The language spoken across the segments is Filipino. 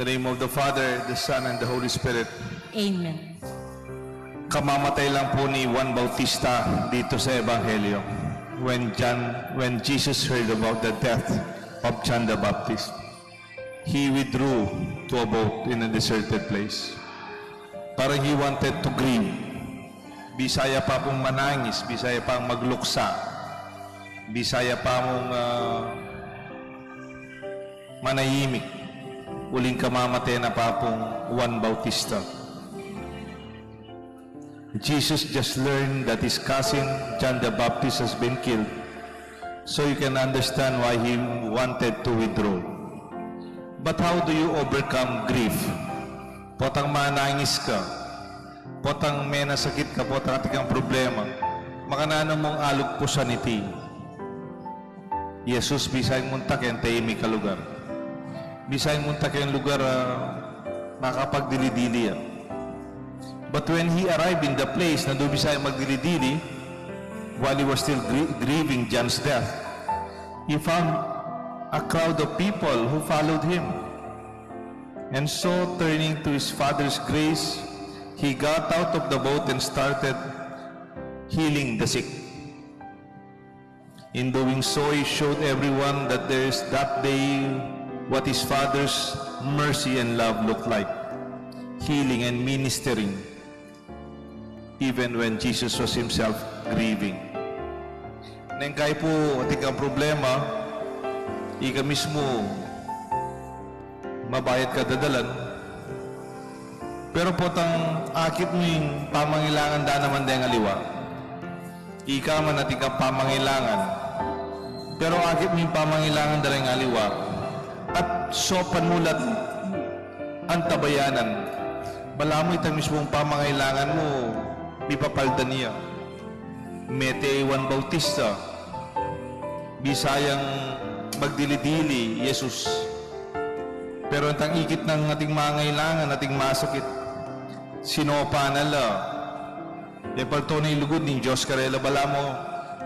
In the name of the Father, the Son, and the Holy Spirit. Amen. Kamamatay lang po ni Juan Bautista dito sa Ebanghelyo when Jesus heard about the death of John the Baptist. He withdrew to a boat in a deserted place. Parang he wanted to grieve. Bisaya pa pong manangis, bisaya pa magluksa, bisaya pa mong manahimik. Uling kamamatay na pa pong Juan Bautista. Jesus just learned that his cousin John the Baptist has been killed, so you can understand why he wanted to withdraw. But how do you overcome grief? Potang manangis ka, potang may nasakit ka, potang ating problema, makanano mong alugpusan iti. Jesus bisay muntak yan tahimik ka lugar. Bisay muntak yan lugar makapagdili-dili yan. But when he arrived in the place na doon bisay magdili-dili, while he was still grieving John's death, he found a crowd of people who followed him. And so, turning to his Father's grace, he got out of the boat and started healing the sick. In doing so, he showed everyone that there is that day what his Father's mercy and love looked like, healing and ministering, even when Jesus was himself grieving. Nengkay po ating ang problema, ika mismo mabayad ka dadalan, pero potang akit mo yung pamangailangan da naman din aliwa. Ika man ating ang pamangailangan, pero akit mo yung pamangailangan da rin aliwa, at sopan mulat ang tabayanan. Bala mo itang mismong pamangailangan mo, ipapalda niya. Mete Juan Bautista, bisayang magdili-dili, Jesus. Pero ang tangikit ng ating mangailangan, ating masakit, sinopa nala. E palto na ilugod ng Diyos karela, bala mo,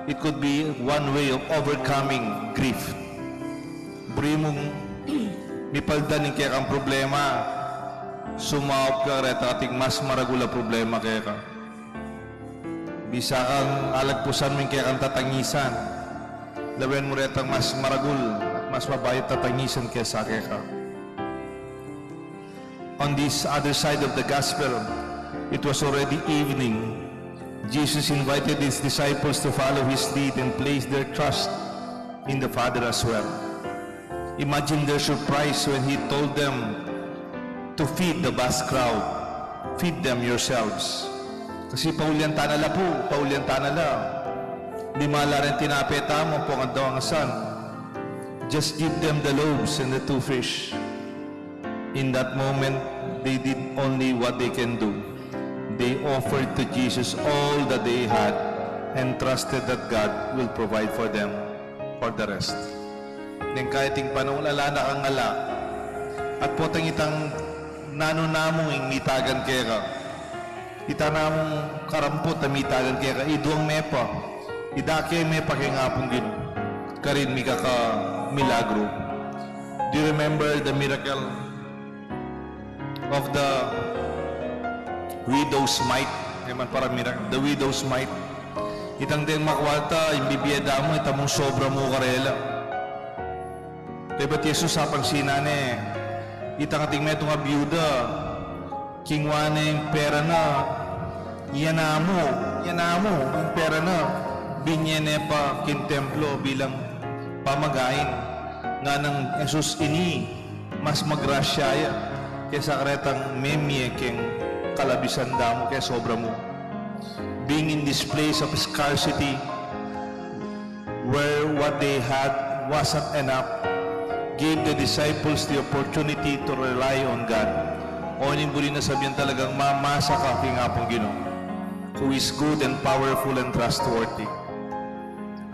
it could be one way of overcoming grief. Buri mong mipalda ng kaya kang problema, sumawap ka reta ating mas maragula problema kaya ka. Bisa kang alagpusan mo yung kaya kang tatangisan. Lawen mo retang mas maragul, mas mabayot tatangisan kaya sa kaya ka. On this other side of the gospel, it was already evening. Jesus invited his disciples to follow his lead and place their trust in the Father as well. Imagine their surprise when he told them to feed the vast crowd. Feed them yourselves. Kasi paulian tanala po, paulian tanala. Di mala rin tinapeta mo po ang dawang asan. Just give them the loaves and the 2 fish. In that moment, they did only what they can do. They offered to Jesus all that they had and trusted that God will provide for them for the rest. Neng kahit ting panahon ala na kang ala at potang itang nanunamong ing mitagan kaya ka. Itanamong karampot na mitagan kaya ka. Iduang mepa. Idake mepa kaya nga pong gino. Karin mika ka milagro. Do you remember the miracle of the widow's mite? Eman para miracle. The widow's mite. Itang din makwalta, imbibiyada mo, itang mong sobra mo karela. Diba Jesus sapang sinane, itang ating metong nga biyuda, kingwane yung pera na, yanamo, yung pera na, binyene pa kintemplo bilang pamagain, nga ng Jesus ini, mas magrasyaya, kaysa karetang memye keng kalabisan damo, kaya sobra mo. Being in this place of scarcity, where what they had wasn't enough, gave the disciples the opportunity to rely on God. O nimbuli na sabihan talagang mamasa ka king apong Ginoo, who is good and powerful and trustworthy.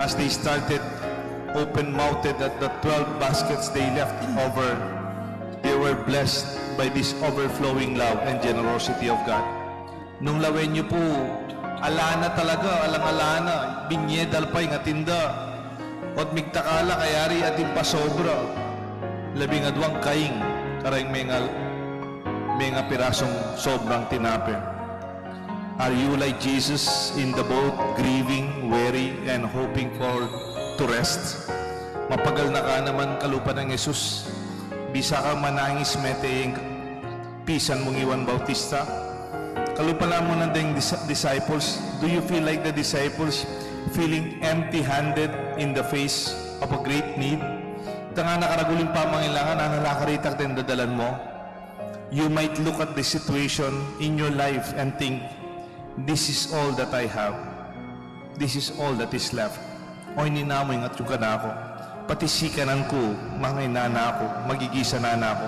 As they started open-mouthed at the 12 baskets they left over, they were blessed by this overflowing love and generosity of God. Nung lawen niyo po, alana talaga, alang-alana, binyedal pa yung atinda, at migtakala kayari ating pasobra, labing adwang kaing, Aray mga pirasong sobrang tinape. Are you like Jesus in the boat, grieving, weary, and hoping to rest? Mapagal na ka naman kalupa ng Jesus. Bisa ka manangis meteng pisan mong Iwan Bautista. Kalupa na mo ng disciples. Do you feel like the disciples feeling empty-handed in the face of a great need? Tanga nakaraguling pa mangilangan na nalakaritak din dadalan mo. You might look at the situation in your life and think, this is all that I have. This is all that is left. O ninamoy nga yung kanako. Pati sikanan ko, mga inana ako, magigisa na ako.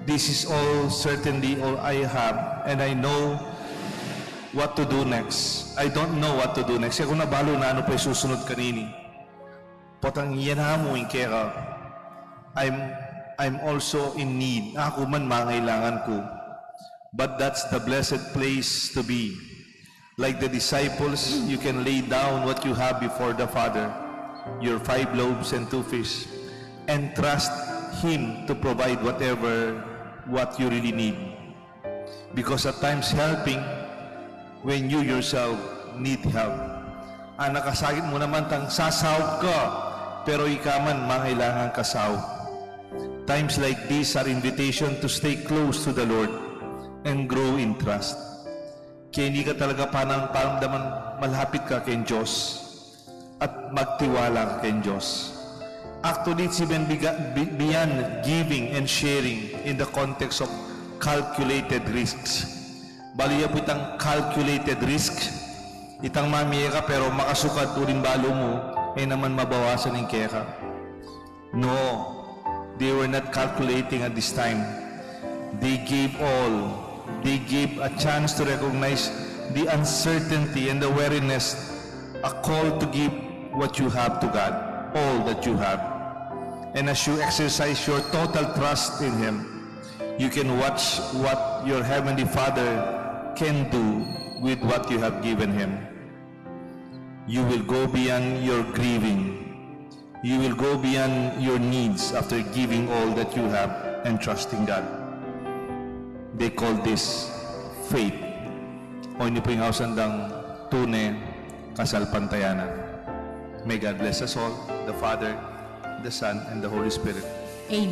This is all certainly all I have, and I know what to do next. I don't know what to do next. Kaya kung nabalo na ano pa susunod kanini. Potang yanamoy kaya I'm also in need. Ako man mangailangan ko. But that's the blessed place to be. Like the disciples, you can lay down what you have before the Father, your 5 loaves and 2 fish, and trust Him to provide what you really need. Because at times helping when you yourself need help. Nakasakit mo naman tang sasahod ka, pero ikaman mangailangan kasahod. Times like these are invitation to stay close to the Lord and grow in trust. Kaya hindi ka talaga paramdaman malapit ka kay Diyos at magtiwala ka kay Diyos. Actually, it's even beyond giving and sharing in the context of calculated risks. Baliya po itang calculated risk. Itang mamiya ka pero makasukat uling balo mo, naman mabawasan ng kaya ka. No, they were not calculating at this time. They gave all. They gave a chance to recognize the uncertainty and the wariness, a call to give what you have to God, all that you have. And as you exercise your total trust in Him, you can watch what your Heavenly Father can do with what you have given Him. You will go beyond your grieving. You will go beyond your needs after giving all that you have and trusting God. They call this faith. O hindi po yung ausandang tunay kasalpantayanan. May God bless us all, the Father, the Son, and the Holy Spirit. Amen.